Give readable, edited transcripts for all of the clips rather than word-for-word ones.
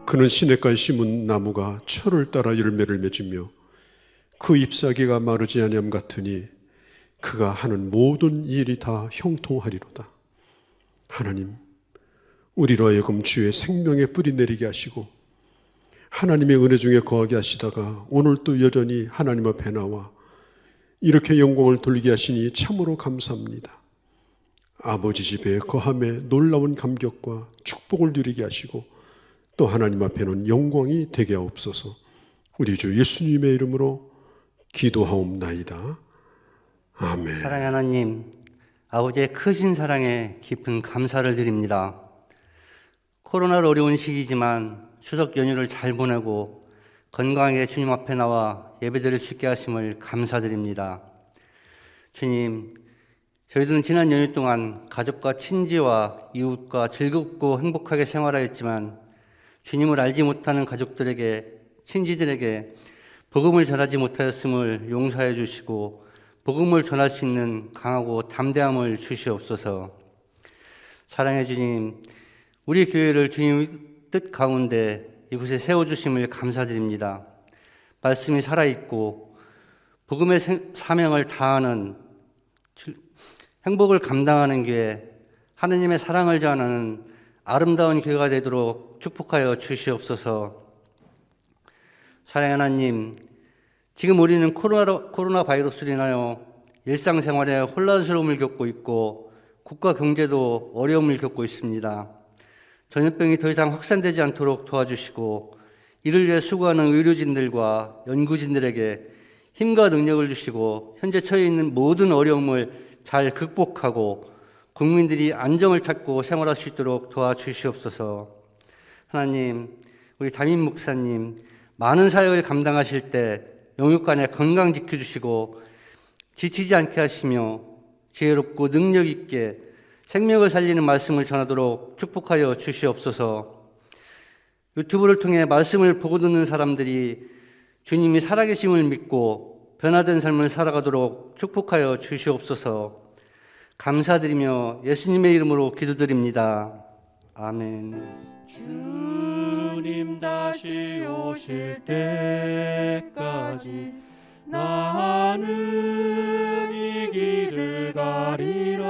그는 시냇가에 심은 나무가 철을 따라 열매를 맺으며 그 잎사귀가 마르지 아니함 같으니 그가 하는 모든 일이 다 형통하리로다. 하나님, 우리로 하여금 주의 생명의 뿌리 내리게 하시고 하나님의 은혜 중에 거하게 하시다가 오늘 또 여전히 하나님 앞에 나와 이렇게 영광을 돌리게 하시니 참으로 감사합니다. 아버지 집에 거함에 놀라운 감격과 축복을 누리게 하시고 또 하나님 앞에는 영광이 되게 하옵소서. 우리 주 예수님의 이름으로 기도하옵나이다. 아멘. 사랑하는 하나님, 아버지의 크신 사랑에 깊은 감사를 드립니다. 코로나로 어려운 시기지만 추석 연휴를 잘 보내고 건강하게 주님 앞에 나와 예배드릴 수 있게 하심을 감사드립니다. 주님, 저희들은 지난 연휴 동안 가족과 친지와 이웃과 즐겁고 행복하게 생활하였지만 주님을 알지 못하는 가족들에게, 친지들에게 복음을 전하지 못하였음을 용서해 주시고 복음을 전할 수 있는 강하고 담대함을 주시옵소서. 사랑해 주님, 우리 교회를 주님의 뜻 가운데 이곳에 세워주심을 감사드립니다. 말씀이 살아있고 복음의 사명을 다하는 행복을 감당하는 교회, 하느님의 사랑을 전하는 아름다운 교회가 되도록 축복하여 주시옵소서. 사랑하는 하나님, 지금 우리는 코로나 바이러스로 인하여 일상생활에 혼란스러움을 겪고 있고 국가 경제도 어려움을 겪고 있습니다. 전염병이 더 이상 확산되지 않도록 도와주시고 이를 위해 수고하는 의료진들과 연구진들에게 힘과 능력을 주시고 현재 처해 있는 모든 어려움을 잘 극복하고 국민들이 안정을 찾고 생활할 수 있도록 도와주시옵소서. 하나님, 우리 담임 목사님 많은 사역을 감당하실 때 영육간에 건강 지켜주시고 지치지 않게 하시며 지혜롭고 능력 있게 생명을 살리는 말씀을 전하도록 축복하여 주시옵소서. 유튜브를 통해 말씀을 보고 듣는 사람들이 주님이 살아계심을 믿고 변화된 삶을 살아가도록 축복하여 주시옵소서. 감사드리며 예수님의 이름으로 기도드립니다. 아멘. 주님 다시 오실 때까지 나는 이 길을 가리라.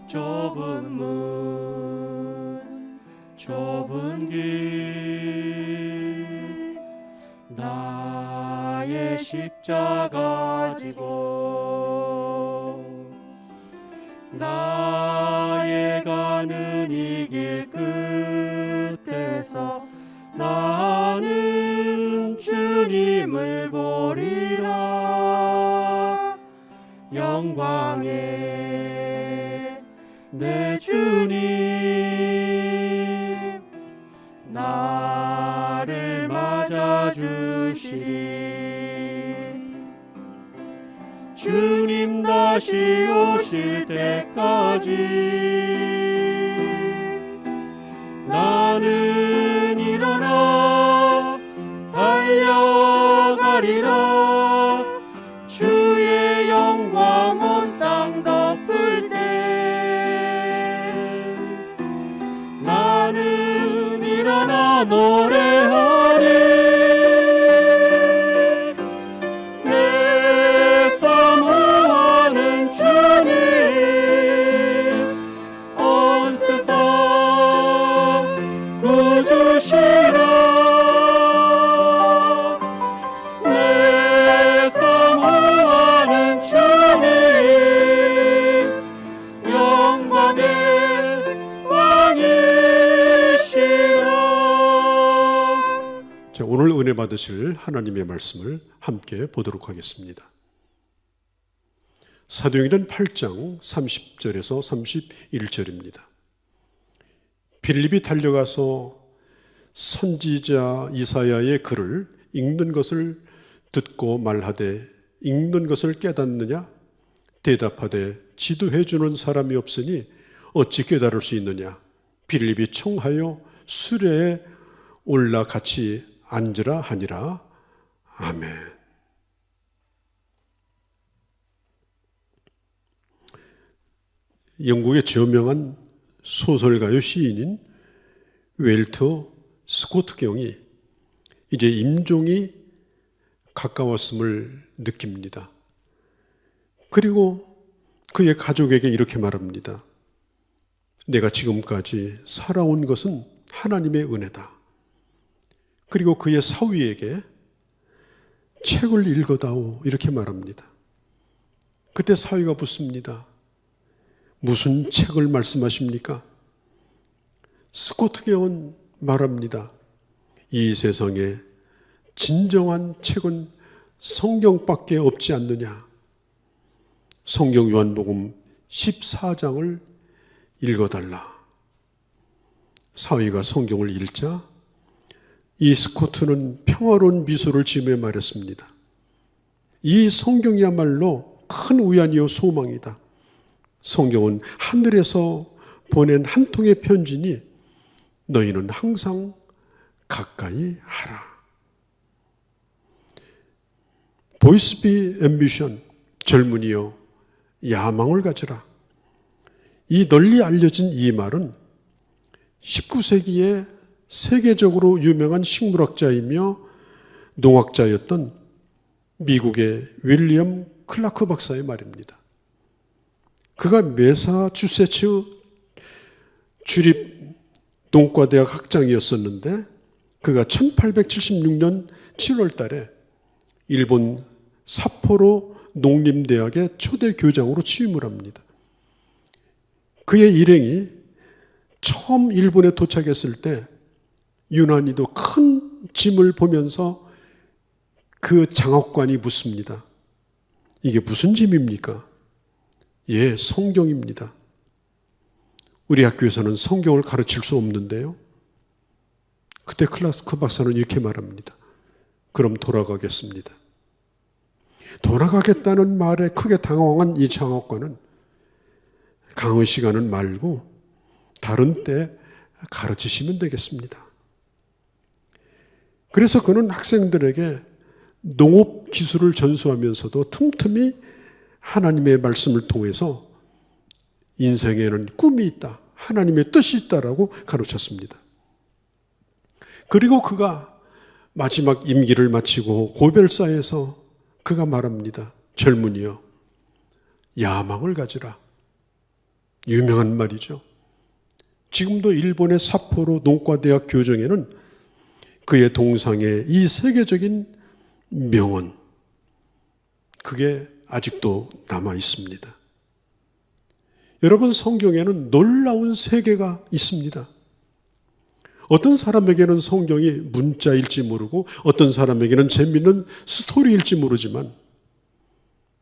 좁은 문 좁은 길 나의 십자가 지고 나의 가는 이 길 끝에서 나는 주님을 보리라. 영광의 내 주님 나를 맞아주시리. 주님 다시 오실 때까지 나는 일어나 달려가리라. 주의 영광 온 땅 덮을 때 나는 일어나 노래하리. 오늘 은혜 받으실 하나님의 말씀을 함께 보도록 하겠습니다. 사도행전 8장 30절에서 31절입니다. 빌립이 달려가서 선지자 이사야의 글을 읽는 것을 듣고 말하되 읽는 것을 깨닫느냐? 대답하되 지도해 주는 사람이 없으니 어찌 깨달을 수 있느냐? 빌립이 청하여 수레에 올라 같이 앉으라 하니라. 아멘. 영국의 저명한 소설가요 시인인 웰터 스코트 경이 이제 임종이 가까웠음을 느낍니다. 그리고 그의 가족에게 이렇게 말합니다. 내가 지금까지 살아온 것은 하나님의 은혜다. 그리고 그의 사위에게 책을 읽어다오 이렇게 말합니다. 그때 사위가 묻습니다. 무슨 책을 말씀하십니까? 스코트 경은 말합니다. 이 세상에 진정한 책은 성경밖에 없지 않느냐. 성경 요한복음 14장을 읽어달라. 사위가 성경을 읽자 이 스코트는 평화로운 미소를 지으며 말했습니다. 이 성경이야말로 큰 위안이요 소망이다. 성경은 하늘에서 보낸 한 통의 편지니 너희는 항상 가까이 하라. 보이스 비 앰비션, 젊은이여 야망을 가지라. 이 널리 알려진 이 말은 19세기에 세계적으로 유명한 식물학자이며 농학자였던 미국의 윌리엄 클라크 박사의 말입니다. 그가 매사추세츠 주립 농과대학 학장이었었는데 그가 1876년 7월 달에 일본 삿포로 농림대학의 초대 교장으로 취임을 합니다. 그의 일행이 처음 일본에 도착했을 때 유난히도 큰 짐을 보면서 그 장학관이 묻습니다. 이게 무슨 짐입니까? 예, 성경입니다. 우리 학교에서는 성경을 가르칠 수 없는데요. 그때 클라크 박사는 이렇게 말합니다. 그럼 돌아가겠습니다. 돌아가겠다는 말에 크게 당황한 이 장학관은 강의 시간은 말고 다른 때 가르치시면 되겠습니다. 그래서 그는 학생들에게 농업 기술을 전수하면서도 틈틈이 하나님의 말씀을 통해서 인생에는 꿈이 있다. 하나님의 뜻이 있다라고 가르쳤습니다. 그리고 그가 마지막 임기를 마치고 고별사에서 그가 말합니다. 젊은이여, 야망을 가지라. 유명한 말이죠. 지금도 일본의 삿포로 농과대학 교정에는 그의 동상에 이 세계적인 명언, 그게 아직도 남아 있습니다. 여러분, 성경에는 놀라운 세계가 있습니다. 어떤 사람에게는 성경이 문자일지 모르고 어떤 사람에게는 재미있는 스토리일지 모르지만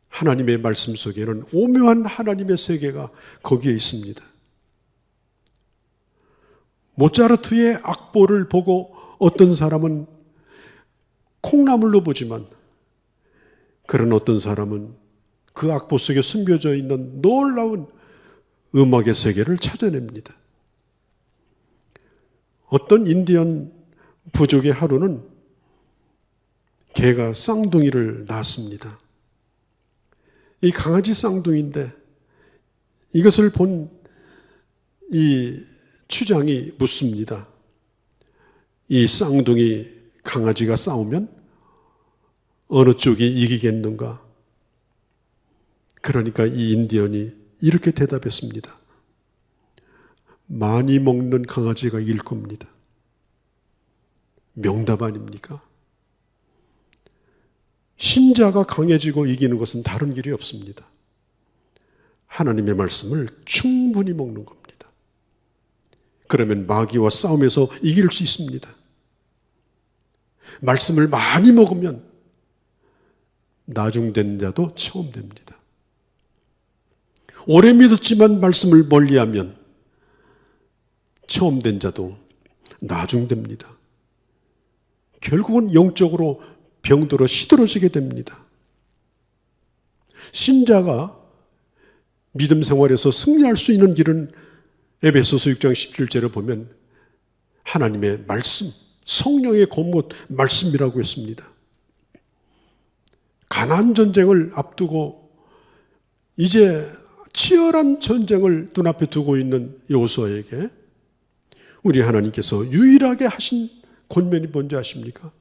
하나님의 말씀 속에는 오묘한 하나님의 세계가 거기에 있습니다. 모차르트의 악보를 보고 어떤 사람은 콩나물로 보지만 그런 어떤 사람은 그 악보 속에 숨겨져 있는 놀라운 음악의 세계를 찾아냅니다. 어떤 인디언 부족의 하루는 개가 쌍둥이를 낳았습니다. 이 강아지 쌍둥이인데 이것을 본 이 추장이 묻습니다. 이 쌍둥이 강아지가 싸우면 어느 쪽이 이기겠는가? 그러니까 이 인디언이 이렇게 대답했습니다. 많이 먹는 강아지가 이길 겁니다. 명답 아닙니까? 신자가 강해지고 이기는 것은 다른 길이 없습니다. 하나님의 말씀을 충분히 먹는 겁니다. 그러면 마귀와 싸움에서 이길 수 있습니다. 말씀을 많이 먹으면 나중된 자도 처음 됩니다. 오래 믿었지만 말씀을 멀리하면 처음 된 자도 나중됩니다. 결국은 영적으로 병들어 시들어지게 됩니다. 신자가 믿음 생활에서 승리할 수 있는 길은 에베소서 6장 17절에 보면 하나님의 말씀, 성령의 권못 말씀이라고 했습니다. 가나안 전쟁을 앞두고 이제 치열한 전쟁을 눈앞에 두고 있는 여호수아에게 우리 하나님께서 유일하게 하신 권면이 뭔지 아십니까?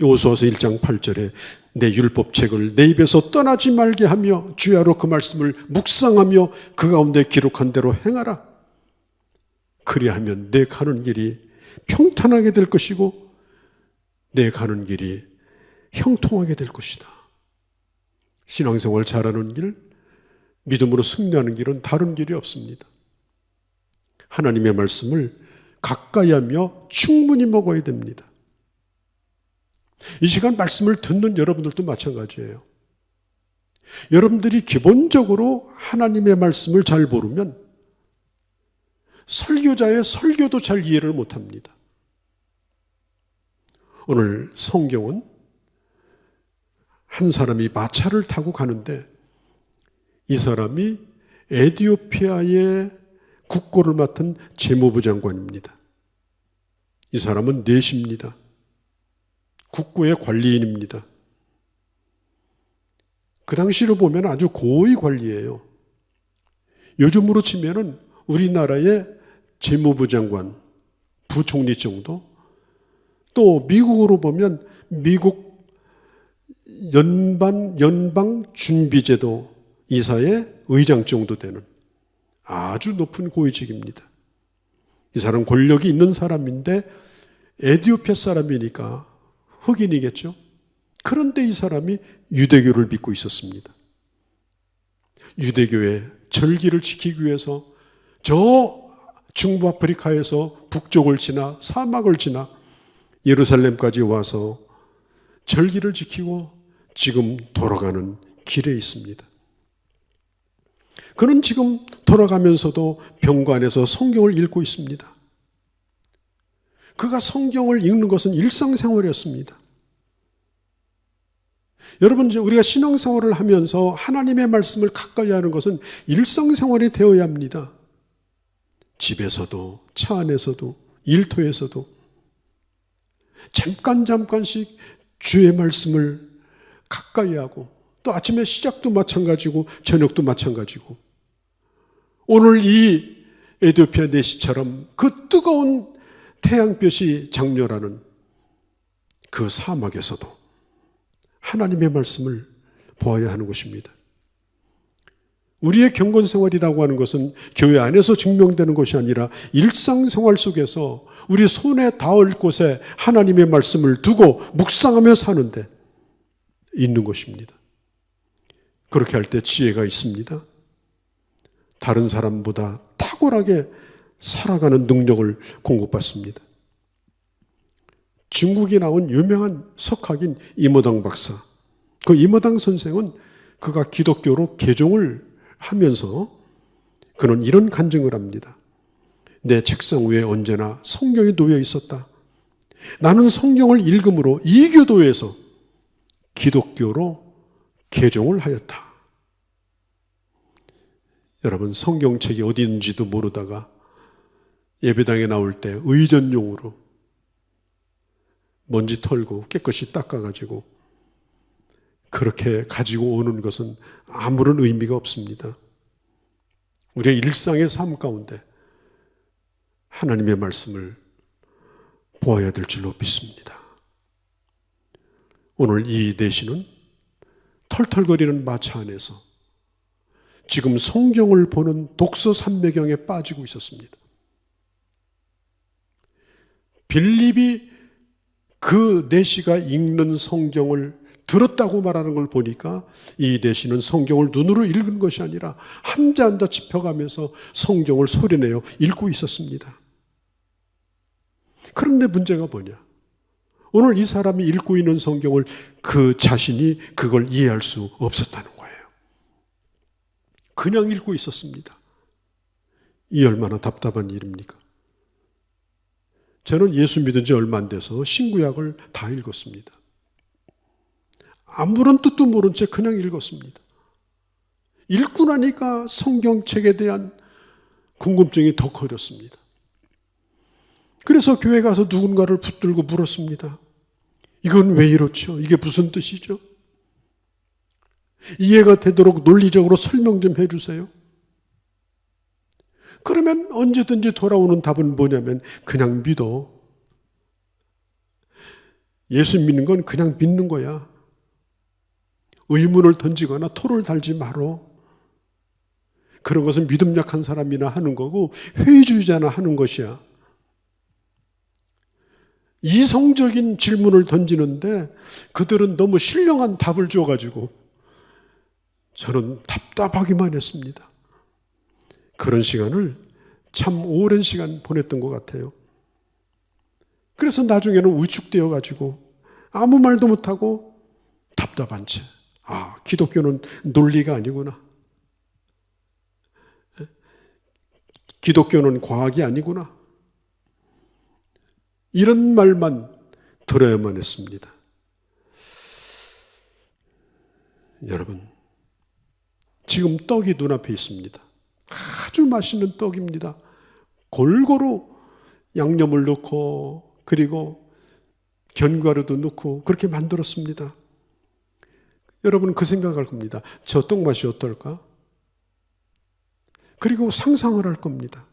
여호수아서 1장 8절에 내 율법책을 내 입에서 떠나지 말게 하며 주야로 그 말씀을 묵상하며 그 가운데 기록한 대로 행하라. 그리하면 내 가는 길이 평탄하게 될 것이고 내 가는 길이 형통하게 될 것이다. 신앙생활 잘하는 길, 믿음으로 승리하는 길은 다른 길이 없습니다. 하나님의 말씀을 가까이 하며 충분히 먹어야 됩니다. 이 시간 말씀을 듣는 여러분들도 마찬가지예요. 여러분들이 기본적으로 하나님의 말씀을 잘 모르면 설교자의 설교도 잘 이해를 못합니다. 오늘 성경은 한 사람이 마차를 타고 가는데 이 사람이 에티오피아의 국고를 맡은 재무부 장관입니다. 이 사람은 내시입니다. 국고의 관리인입니다. 그 당시로 보면 아주 고위 관리예요. 요즘으로 치면은 우리나라의 재무부 장관, 부총리 정도, 또 미국으로 보면 미국 연방준비제도 이사의 의장 정도 되는 아주 높은 고위직입니다. 이 사람 권력이 있는 사람인데 에티오피아 사람이니까 흑인이겠죠. 그런데 이 사람이 유대교를 믿고 있었습니다. 유대교의 절기를 지키기 위해서 저 중부 아프리카에서 북쪽을 지나 사막을 지나 예루살렘까지 와서 절기를 지키고 지금 돌아가는 길에 있습니다. 그는 지금 돌아가면서도 병관에서 성경을 읽고 있습니다. 그가 성경을 읽는 것은 일상생활이었습니다. 여러분, 우리가 신앙생활을 하면서 하나님의 말씀을 가까이 하는 것은 일상생활이 되어야 합니다. 집에서도, 차 안에서도, 일터에서도 잠깐씩 주의 말씀을 가까이 하고, 또 아침에 시작도 마찬가지고 저녁도 마찬가지고, 오늘 이 에티오피아 내시처럼 그 뜨거운 태양볕이 장렬하는 그 사막에서도 하나님의 말씀을 보아야 하는 것입니다. 우리의 경건생활이라고 하는 것은 교회 안에서 증명되는 것이 아니라 일상생활 속에서 우리 손에 닿을 곳에 하나님의 말씀을 두고 묵상하며 사는데 있는 것입니다. 그렇게 할 때 지혜가 있습니다. 다른 사람보다 탁월하게 살아가는 능력을 공급받습니다. 중국에 나온 유명한 석학인 이모당 박사, 그 이모당 선생은 그가 기독교로 개종을 하면서 그는 이런 간증을 합니다. 내 책상 위에 언제나 성경이 놓여 있었다. 나는 성경을 읽음으로 이교도에서 기독교로 개종을 하였다. 여러분, 성경책이 어디 있는지도 모르다가 예배당에 나올 때 의전용으로 먼지 털고 깨끗이 닦아가지고 그렇게 가지고 오는 것은 아무런 의미가 없습니다. 우리의 일상의 삶 가운데 하나님의 말씀을 보아야 될 줄로 믿습니다. 오늘 이 내시는 털털거리는 마차 안에서 지금 성경을 보는 독서 삼매경에 빠지고 있었습니다. 빌립이 그 내시가 읽는 성경을 들었다고 말하는 걸 보니까 이 내시는 성경을 눈으로 읽은 것이 아니라 한자 한자 짚어가면서 성경을 소리내어 읽고 있었습니다. 그런데 문제가 뭐냐? 오늘 이 사람이 읽고 있는 성경을 그 자신이 그걸 이해할 수 없었다는 거예요. 그냥 읽고 있었습니다. 이 얼마나 답답한 일입니까? 저는 예수 믿은 지 얼마 안 돼서 신구약을 다 읽었습니다. 아무런 뜻도 모른 채 그냥 읽었습니다. 읽고 나니까 성경책에 대한 궁금증이 더 커졌습니다. 그래서 교회 가서 누군가를 붙들고 물었습니다. 이건 왜 이렇죠? 이게 무슨 뜻이죠? 이해가 되도록 논리적으로 설명 좀 해주세요. 그러면 언제든지 돌아오는 답은 뭐냐면 그냥 믿어. 예수 믿는 건 그냥 믿는 거야. 의문을 던지거나 토를 달지 말어. 그런 것은 믿음 약한 사람이나 하는 거고 회의주의자나 하는 것이야. 이성적인 질문을 던지는데 그들은 너무 신령한 답을 줘가지고 저는 답답하기만 했습니다. 그런 시간을 참 오랜 시간 보냈던 것 같아요. 그래서 나중에는 위축되어 가지고 아무 말도 못하고 답답한 채, 기독교는 논리가 아니구나. 기독교는 과학이 아니구나. 이런 말만 들어야만 했습니다. 여러분, 지금 떡이 눈앞에 있습니다. 아주 맛있는 떡입니다. 골고루 양념을 넣고 그리고 견과류도 넣고 그렇게 만들었습니다. 여러분 그 생각할 겁니다. 저 떡 맛이 어떨까? 그리고 상상을 할 겁니다.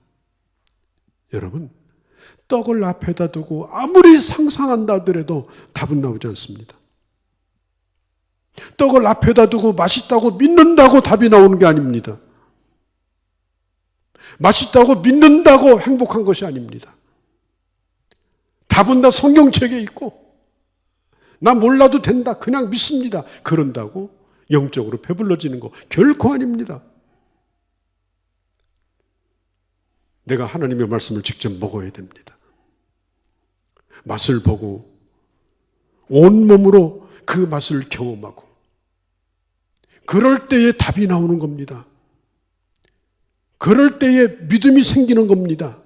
여러분, 떡을 앞에다 두고 아무리 상상한다 하더라도 답은 나오지 않습니다. 떡을 앞에다 두고 맛있다고 믿는다고 답이 나오는 게 아닙니다. 맛있다고 믿는다고 행복한 것이 아닙니다. 답은 다 성경책에 있고 나 몰라도 된다, 그냥 믿습니다, 그런다고 영적으로 배불러지는 거 결코 아닙니다. 내가 하나님의 말씀을 직접 먹어야 됩니다. 맛을 보고 온몸으로 그 맛을 경험하고 그럴 때에 답이 나오는 겁니다. 그럴 때에 믿음이 생기는 겁니다.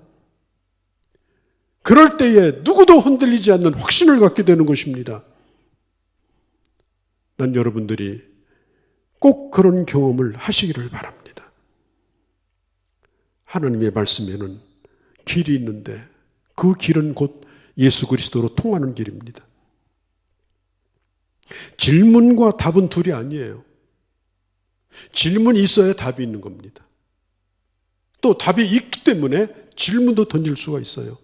그럴 때에 누구도 흔들리지 않는 확신을 갖게 되는 것입니다. 난 여러분들이 꼭 그런 경험을 하시기를 바랍니다. 하나님의 말씀에는 길이 있는데 그 길은 곧 예수 그리스도로 통하는 길입니다. 질문과 답은 둘이 아니에요. 질문이 있어야 답이 있는 겁니다. 또 답이 있기 때문에 질문도 던질 수가 있어요.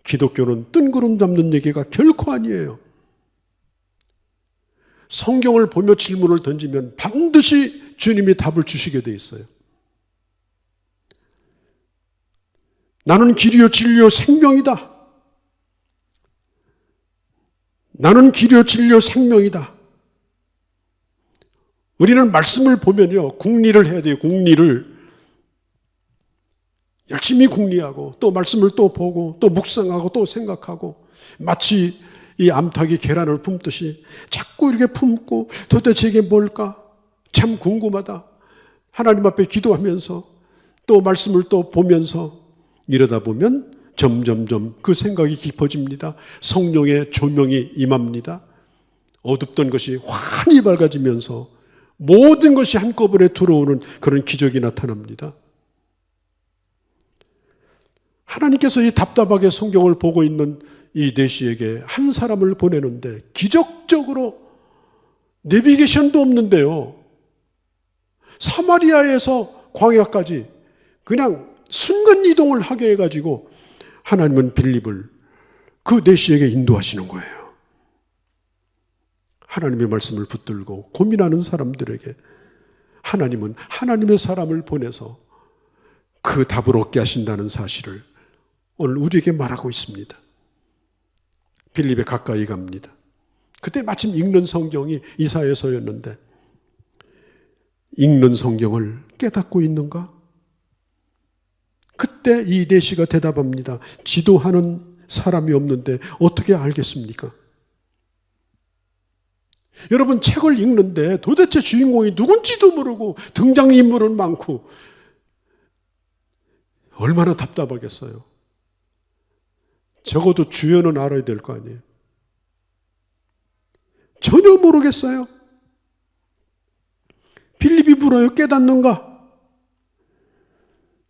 기독교는 뜬구름 잡는 얘기가 결코 아니에요. 성경을 보며 질문을 던지면 반드시 주님이 답을 주시게 돼 있어요. 나는 길이요 진리요 생명이다. 나는 길이요 진리요 생명이다. 우리는 말씀을 보면요, 궁리를 해야 돼요. 궁리를 열심히 궁리하고 또 말씀을 또 보고 또 묵상하고 또 생각하고 마치 이 암탉이 계란을 품듯이 자꾸 이렇게 품고 도대체 이게 뭘까? 참 궁금하다. 하나님 앞에 기도하면서 또 말씀을 또 보면서 이러다 보면 점점점 그 생각이 깊어집니다. 성령의 조명이 임합니다. 어둡던 것이 환히 밝아지면서 모든 것이 한꺼번에 들어오는 그런 기적이 나타납니다. 하나님께서 이 답답하게 성경을 보고 있는 이 내시에게 한 사람을 보내는데 기적적으로 내비게이션도 없는데요, 사마리아에서 광야까지 그냥 순간 이동을 하게 해가지고 하나님은 빌립을 그 내시에게 인도하시는 거예요. 하나님의 말씀을 붙들고 고민하는 사람들에게 하나님은 하나님의 사람을 보내서 그 답을 얻게 하신다는 사실을 오늘 우리에게 말하고 있습니다. 빌립에 가까이 갑니다. 그때 마침 읽는 성경이 이사야서였는데 읽는 성경을 깨닫고 있는가? 그때 이 내시가 대답합니다. 지도하는 사람이 없는데 어떻게 알겠습니까? 여러분, 책을 읽는데 도대체 주인공이 누군지도 모르고 등장인물은 많고 얼마나 답답하겠어요. 적어도 주연은 알아야 될 거 아니에요. 전혀 모르겠어요. 빌립이 물어요. 깨닫는가?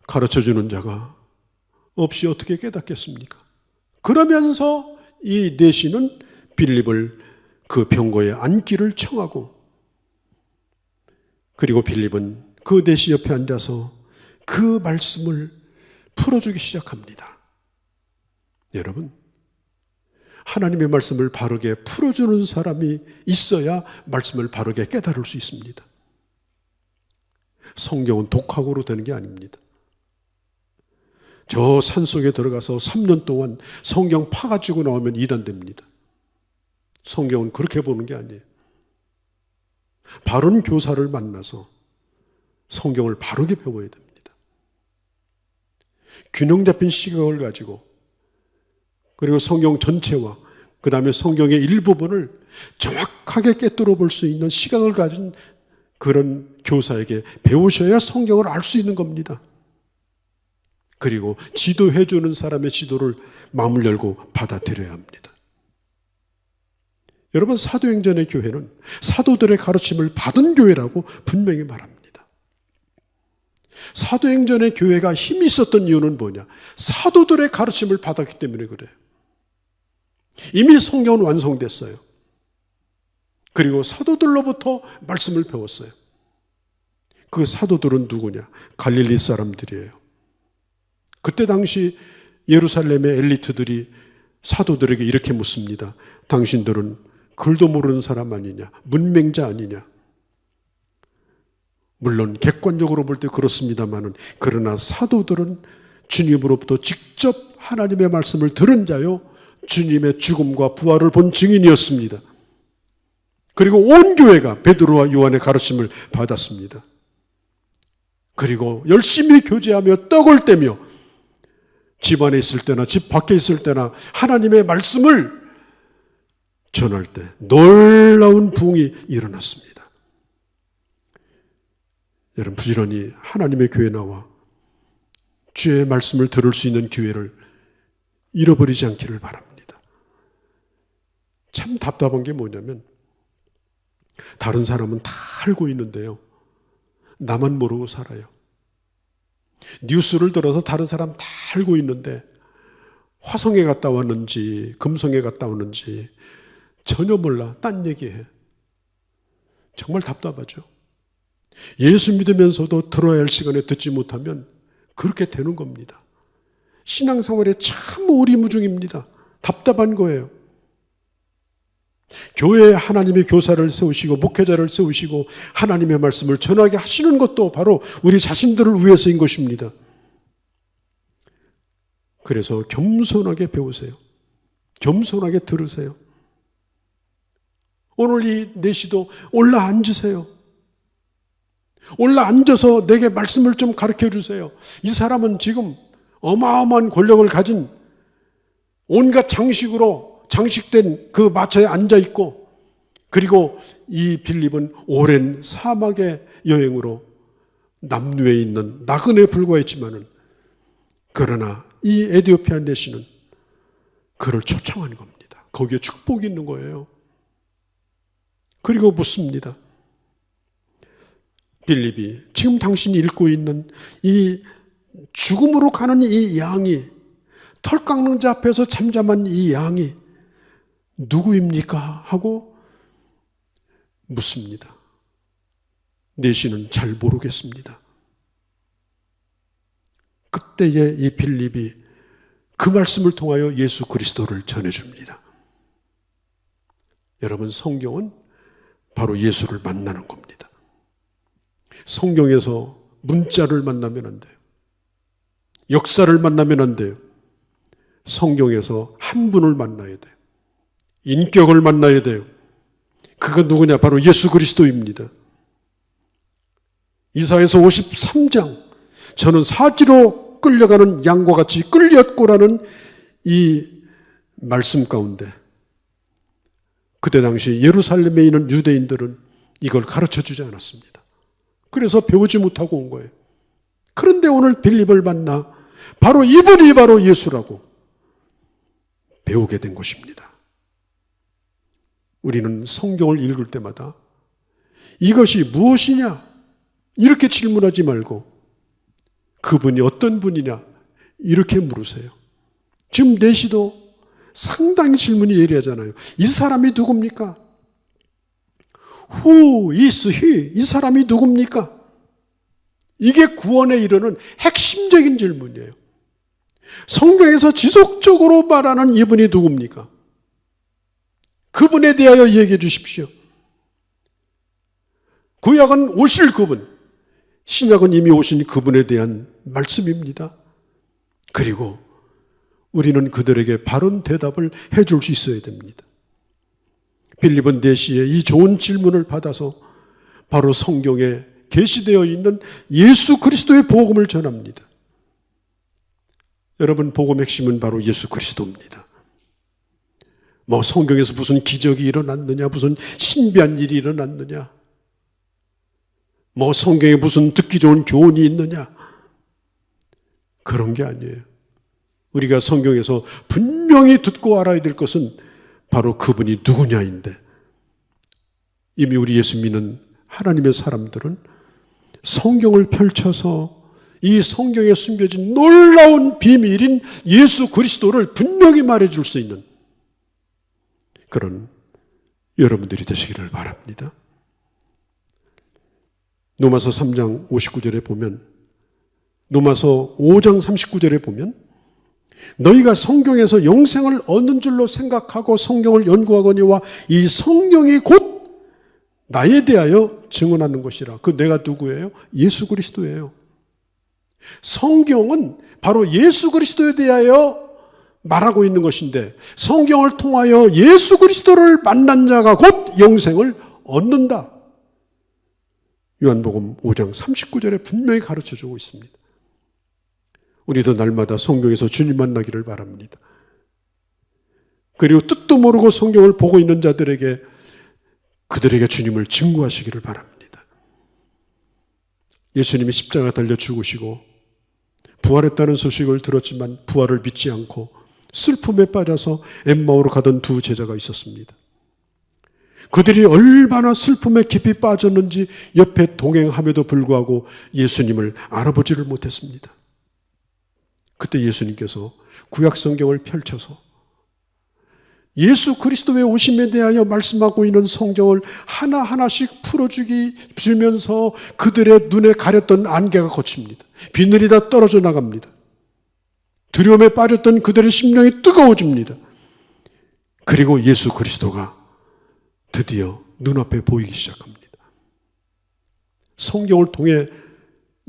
가르쳐주는 자가 없이 어떻게 깨닫겠습니까? 그러면서 이 내시는 빌립을 그 병고에 앉기를 청하고, 그리고 빌립은 그 내시 옆에 앉아서 그 말씀을 풀어주기 시작합니다. 여러분, 하나님의 말씀을 바르게 풀어주는 사람이 있어야 말씀을 바르게 깨달을 수 있습니다. 성경은 독학으로 되는 게 아닙니다. 저 산속에 들어가서 3년 동안 성경 파가지고 나오면 이단됩니다. 성경은 그렇게 보는 게 아니에요. 바른 교사를 만나서 성경을 바르게 배워야 됩니다. 균형 잡힌 시각을 가지고, 그리고 성경 전체와 그 다음에 성경의 일부분을 정확하게 꿰뚫어 볼 수 있는 시각을 가진 그런 교사에게 배우셔야 성경을 알 수 있는 겁니다. 그리고 지도해 주는 사람의 지도를 마음을 열고 받아들여야 합니다. 여러분, 사도행전의 교회는 사도들의 가르침을 받은 교회라고 분명히 말합니다. 사도행전의 교회가 힘이 있었던 이유는 뭐냐? 사도들의 가르침을 받았기 때문에 그래요. 이미 성경은 완성됐어요. 그리고 사도들로부터 말씀을 배웠어요. 그 사도들은 누구냐? 갈릴리 사람들이에요. 그때 당시 예루살렘의 엘리트들이 사도들에게 이렇게 묻습니다. 당신들은 글도 모르는 사람 아니냐? 문맹자 아니냐? 물론 객관적으로 볼 때 그렇습니다만은, 그러나 사도들은 주님으로부터 직접 하나님의 말씀을 들은 자요, 주님의 죽음과 부활을 본 증인이었습니다. 그리고 온 교회가 베드로와 요한의 가르침을 받았습니다. 그리고 열심히 교제하며 떡을 떼며 집 안에 있을 때나 집 밖에 있을 때나 하나님의 말씀을 전할 때 놀라운 부흥이 일어났습니다. 여러분, 부지런히 하나님의 교회에 나와 주의 말씀을 들을 수 있는 기회를 잃어버리지 않기를 바랍니다. 참 답답한 게 뭐냐면, 다른 사람은 다 알고 있는데요, 나만 모르고 살아요. 뉴스를 들어서 다른 사람 다 알고 있는데 화성에 갔다 왔는지 금성에 갔다 왔는지 전혀 몰라. 딴 얘기해. 정말 답답하죠. 예수 믿으면서도 들어야 할 시간에 듣지 못하면 그렇게 되는 겁니다. 신앙생활에 참 오리무중입니다. 답답한 거예요. 교회에 하나님의 교사를 세우시고 목회자를 세우시고 하나님의 말씀을 전하게 하시는 것도 바로 우리 자신들을 위해서인 것입니다. 그래서 겸손하게 배우세요. 겸손하게 들으세요. 오늘 이 내시도 올라 앉으세요. 올라 앉아서 내게 말씀을 좀 가르쳐 주세요. 이 사람은 지금 어마어마한 권력을 가진 온갖 장식된 그 마차에 앉아 있고, 그리고 이 빌립은 오랜 사막의 여행으로 남루에 있는 나그네에 불과했지만은, 그러나 이 에티오피아 내시는 그를 초청한 겁니다. 거기에 축복이 있는 거예요. 그리고 묻습니다. 빌립이, 지금 당신이 읽고 있는 이 죽음으로 가는 이 양이, 털 깎는 자 앞에서 잠잠한 이 양이 누구입니까? 하고 묻습니다. 내시는 잘 모르겠습니다. 그때에 이 빌립이 그 말씀을 통하여 예수 그리스도를 전해줍니다. 여러분, 성경은 바로 예수를 만나는 겁니다. 성경에서 문자를 만나면 안 돼요. 역사를 만나면 안 돼요. 성경에서 한 분을 만나야 돼요. 인격을 만나야 돼요. 그가 누구냐? 바로 예수 그리스도입니다. 이사야서 53장, 저는 사지로 끌려가는 양과 같이 끌렸고라는 이 말씀 가운데, 그때 당시 예루살렘에 있는 유대인들은 이걸 가르쳐 주지 않았습니다. 그래서 배우지 못하고 온 거예요. 그런데 오늘 빌립을 만나 바로 이분이 바로 예수라고 배우게 된 것입니다. 우리는 성경을 읽을 때마다 이것이 무엇이냐? 이렇게 질문하지 말고 그분이 어떤 분이냐? 이렇게 물으세요. 지금 내시도 상당히 질문이 예리하잖아요. 이 사람이 누굽니까? Who is he? 이 사람이 누굽니까? 이게 구원에 이르는 핵심적인 질문이에요. 성경에서 지속적으로 말하는 이분이 누굽니까? 그분에 대하여 얘기해 주십시오. 구약은 오실 그분, 신약은 이미 오신 그분에 대한 말씀입니다. 그리고 우리는 그들에게 바른 대답을 해줄 수 있어야 됩니다. 빌립은 내시에 이 좋은 질문을 받아서 바로 성경에 계시되어 있는 예수 그리스도의 복음을 전합니다. 여러분, 복음의 핵심은 바로 예수 그리스도입니다. 뭐 성경에서 무슨 기적이 일어났느냐, 무슨 신비한 일이 일어났느냐, 뭐 성경에 무슨 듣기 좋은 교훈이 있느냐, 그런 게 아니에요. 우리가 성경에서 분명히 듣고 알아야 될 것은 바로 그분이 누구냐인데, 이미 우리 예수 믿는 하나님의 사람들은 성경을 펼쳐서 이 성경에 숨겨진 놀라운 비밀인 예수 그리스도를 분명히 말해줄 수 있는 그런 여러분들이 되시기를 바랍니다. 로마서 3장 59절에 보면, 로마서 5장 39절에 보면 너희가 성경에서 영생을 얻는 줄로 생각하고 성경을 연구하거니와 이 성경이 곧 나에 대하여 증언하는 것이라. 그 내가 누구예요? 예수 그리스도예요. 성경은 바로 예수 그리스도에 대하여 말하고 있는 것인데, 성경을 통하여 예수 그리스도를 만난 자가 곧 영생을 얻는다. 요한복음 5장 39절에 분명히 가르쳐주고 있습니다. 우리도 날마다 성경에서 주님 만나기를 바랍니다. 그리고 뜻도 모르고 성경을 보고 있는 자들에게 그들에게 주님을 증거하시기를 바랍니다. 예수님이 십자가 달려 죽으시고 부활했다는 소식을 들었지만 부활을 믿지 않고 슬픔에 빠져서 엠마오로 가던 두 제자가 있었습니다. 그들이 얼마나 슬픔에 깊이 빠졌는지 옆에 동행함에도 불구하고 예수님을 알아보지를 못했습니다. 그때 예수님께서 구약 성경을 펼쳐서 예수 그리스도의 오심에 대하여 말씀하고 있는 성경을 하나하나씩 풀어주면서 그들의 눈에 가렸던 안개가 걷힙니다. 비늘이 다 떨어져 나갑니다. 두려움에 빠졌던 그들의 심령이 뜨거워집니다. 그리고 예수 그리스도가 드디어 눈앞에 보이기 시작합니다. 성경을 통해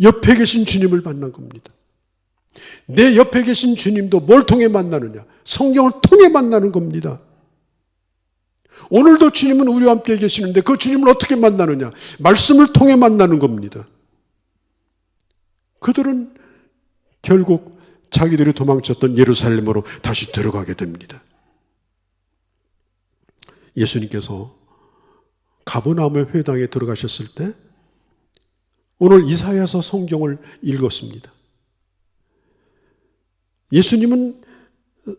옆에 계신 주님을 만난 겁니다. 내 옆에 계신 주님도 뭘 통해 만나느냐? 성경을 통해 만나는 겁니다. 오늘도 주님은 우리와 함께 계시는데 그 주님을 어떻게 만나느냐? 말씀을 통해 만나는 겁니다. 그들은 결국 자기들이 도망쳤던 예루살렘으로 다시 들어가게 됩니다. 예수님께서 가버나움의 회당에 들어가셨을 때 오늘 이사야서 성경을 읽었습니다. 예수님은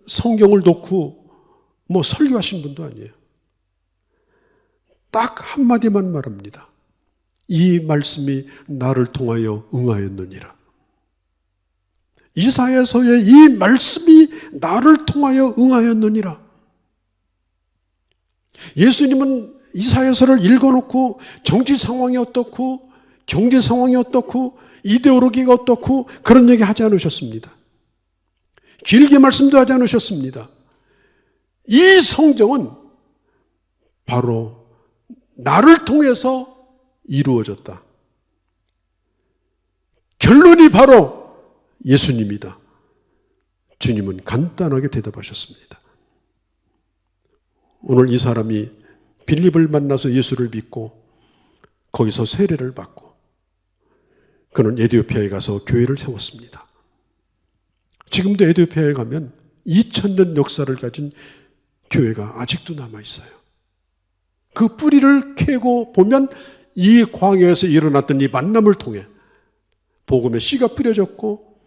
성경을 놓고 뭐 설교하신 분도 아니에요. 딱 한마디만 말합니다. 이 말씀이 나를 통하여 응하였느니라. 이사야서의 이 말씀이 나를 통하여 응하였느니라. 예수님은 이사야서를 읽어놓고 정치 상황이 어떻고 경제 상황이 어떻고 이데올로기가 어떻고 그런 얘기 하지 않으셨습니다. 길게 말씀도 하지 않으셨습니다. 이 성경은 바로 나를 통해서 이루어졌다. 결론이 바로 예수님이다. 주님은 간단하게 대답하셨습니다. 오늘 이 사람이 빌립을 만나서 예수를 믿고 거기서 세례를 받고 그는 에티오피아에 가서 교회를 세웠습니다. 지금도 에티오피아에 가면 2000년 역사를 가진 교회가 아직도 남아있어요. 그 뿌리를 캐고 보면 이 광야에서 일어났던 이 만남을 통해 복음의 씨가 뿌려졌고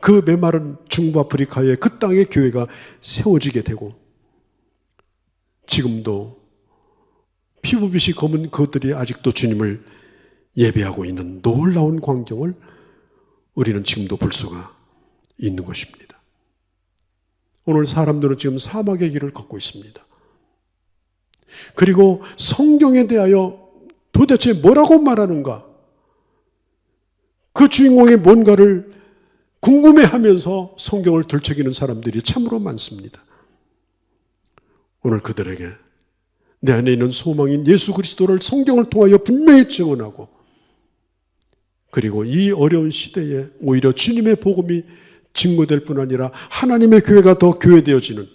그 메마른 중부 아프리카의 그 땅에 교회가 세워지게 되고 지금도 피부빛이 검은 그들이 아직도 주님을 예배하고 있는 놀라운 광경을 우리는 지금도 볼 수가 있는 것입니다. 오늘 사람들은 지금 사막의 길을 걷고 있습니다. 그리고 성경에 대하여 도대체 뭐라고 말하는가? 그 주인공의 뭔가를 궁금해하면서 성경을 들춰기는 사람들이 참으로 많습니다. 오늘 그들에게 내 안에 있는 소망인 예수 그리스도를 성경을 통하여 분명히 증언하고, 그리고 이 어려운 시대에 오히려 주님의 복음이 증거될 뿐 아니라 하나님의 교회가 더 교회되어지는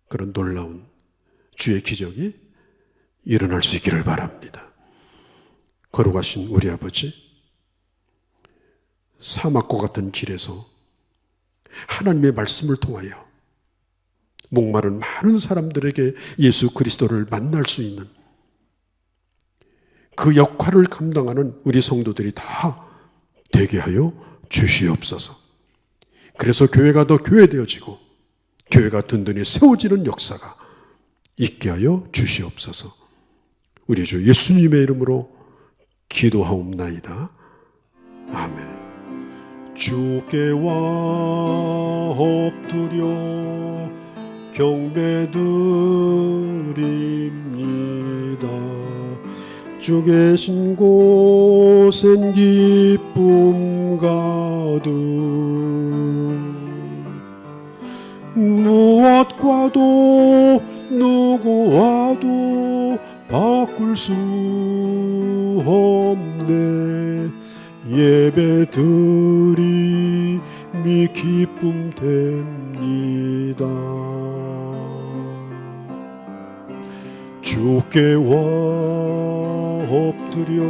그런 놀라운 주의 기적이 일어날 수 있기를 바랍니다. 걸어가신 우리 아버지, 사막과 같은 길에서 하나님의 말씀을 통하여 목마른 많은 사람들에게 예수 그리스도를 만날 수 있는 그 역할을 감당하는 우리 성도들이 다 되게 하여 주시옵소서. 그래서 교회가 더 교회되어지고 교회가 든든히 세워지는 역사가 있게 하여 주시옵소서. 우리 주 예수님의 이름으로 기도하옵나이다. 아멘. 주께 와 엎드려 경배드립니다. 주 계신 곳엔 기쁨 가득, 무엇과도 누구와도 바꿀 수 없네. 예배드림이 기쁨 됩니다. 주께 와 엎드려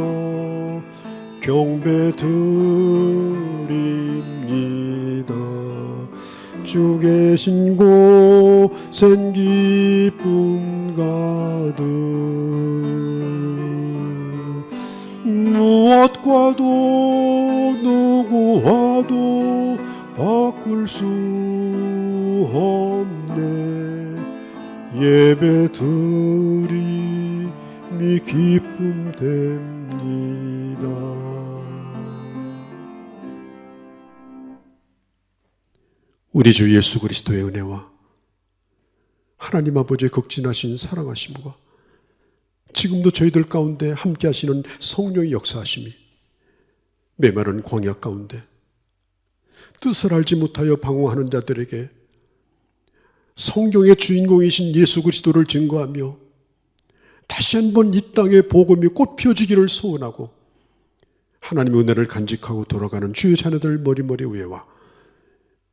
경배드립니다. 주 계신 곳엔 기쁨 가득, 무엇과도 누구와도 바꿀 수 없네. 예배드림이 기쁨 됩니다. 우리 주 예수 그리스도의 은혜와 하나님 아버지의 극진하신 사랑하심과 지금도 저희들 가운데 함께 하시는 성령의 역사하심이 메마른 광야 가운데 뜻을 알지 못하여 방황하는 자들에게 성경의 주인공이신 예수 그리스도를 증거하며 다시 한번 이 땅에 복음이 꽃 피어지기를 소원하고 하나님의 은혜를 간직하고 돌아가는 주의 자녀들 머리머리 위에와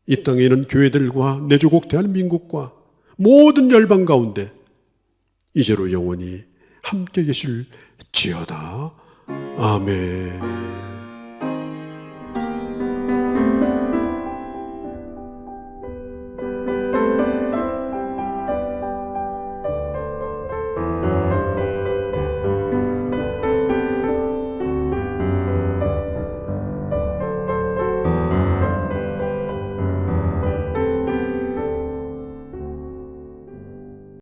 이 땅에 있는 교회들과 내 조국 대한민국과 모든 열방 가운데 이제로 영원히 함께 계실지어다. 아멘.